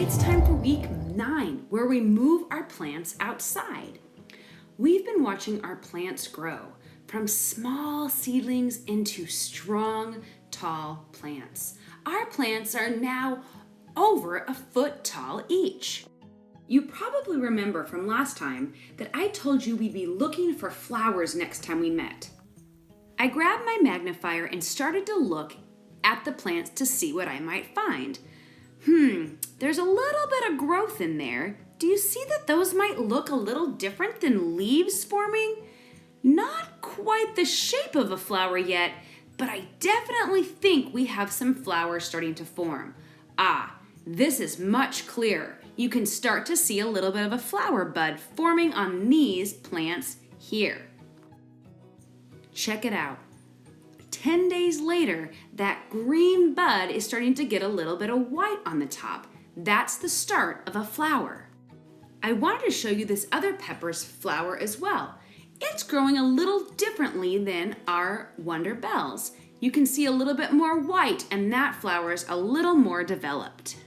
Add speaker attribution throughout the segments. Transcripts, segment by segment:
Speaker 1: it's time for week 9, where we move our plants outside. We've been watching our plants grow from small seedlings into strong, tall plants. Our plants are now over a foot tall each. You probably remember from last time that I told you we'd be looking for flowers next time we met. I grabbed my magnifier and started to look at the plants to see what I might find. There's a little bit of growth in there. Do you see that those might look a little different than leaves forming? Not quite the shape of a flower yet, but I definitely think we have some flowers starting to form. This is much clearer. You can start to see a little bit of a flower bud forming on these plants here. Check it out. 10 days later, that green bud is starting to get a little bit of white on the top. That's the start of a flower. I wanted to show you this other pepper's flower as well. It's growing a little differently than our Wonder Bells. You can see a little bit more white, and that flower is a little more developed.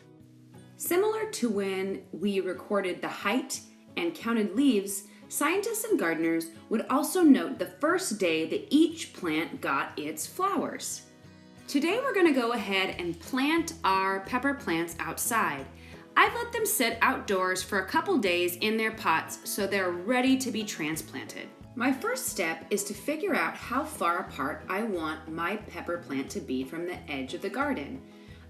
Speaker 1: Similar to when we recorded the height and counted leaves, scientists and gardeners would also note the first day that each plant got its flowers. Today we're going to go ahead and plant our pepper plants outside. I've let them sit outdoors for a couple days in their pots so they're ready to be transplanted. My first step is to figure out how far apart I want my pepper plant to be from the edge of the garden.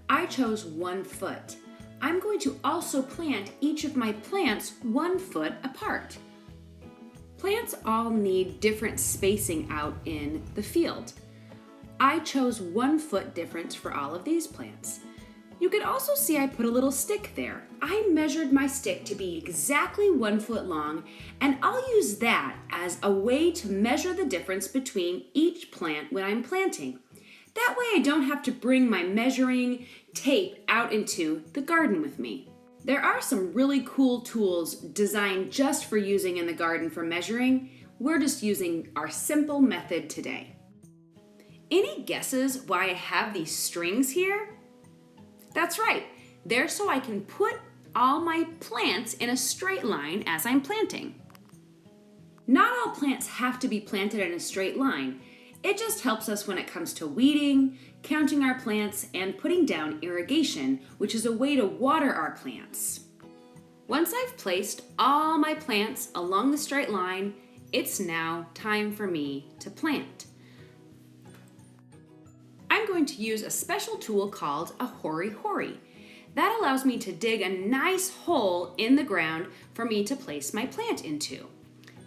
Speaker 1: I chose 1 foot. I'm going to also plant each of my plants 1 foot apart. Plants all need different spacing out in the field. I chose 1 foot difference for all of these plants. You can also see I put a little stick there. I measured my stick to be exactly 1 foot long, and I'll use that as a way to measure the difference between each plant when I'm planting. That way I don't have to bring my measuring tape out into the garden with me. There are some really cool tools designed just for using in the garden for measuring. We're just using our simple method today. Any guesses why I have these strings here? That's right, they're so I can put all my plants in a straight line as I'm planting. Not all plants have to be planted in a straight line. It just helps us when it comes to weeding, counting our plants, and putting down irrigation, which is a way to water our plants. Once I've placed all my plants along the straight line, it's now time for me to plant. I'm going to use a special tool called a hori-hori. That allows me to dig a nice hole in the ground for me to place my plant into.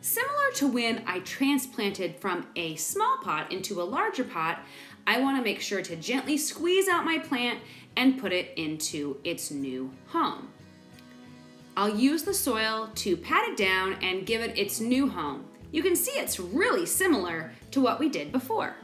Speaker 1: Similar to when I transplanted from a small pot into a larger pot, I want to make sure to gently squeeze out my plant and put it into its new home. I'll use the soil to pat it down and give it its new home. You can see it's really similar to what we did before.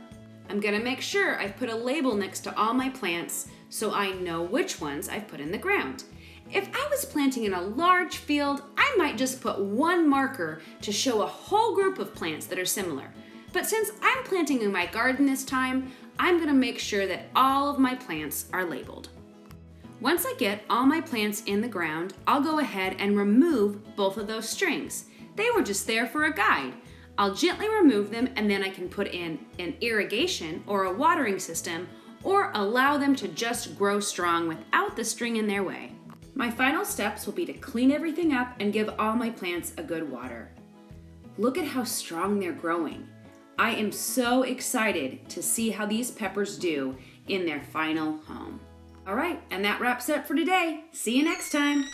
Speaker 1: I'm going to make sure I've put a label next to all my plants so I know which ones I've put in the ground. If I was planting in a large field, I might just put 1 marker to show a whole group of plants that are similar. But since I'm planting in my garden this time, I'm going to make sure that all of my plants are labeled. Once I get all my plants in the ground, I'll go ahead and remove both of those strings. They were just there for a guide. I'll gently remove them, and then I can put in an irrigation or a watering system, or allow them to just grow strong without the string in their way. My final steps will be to clean everything up and give all my plants a good water. Look at how strong they're growing. I am so excited to see how these peppers do in their final home. All right, and that wraps it up for today. See you next time.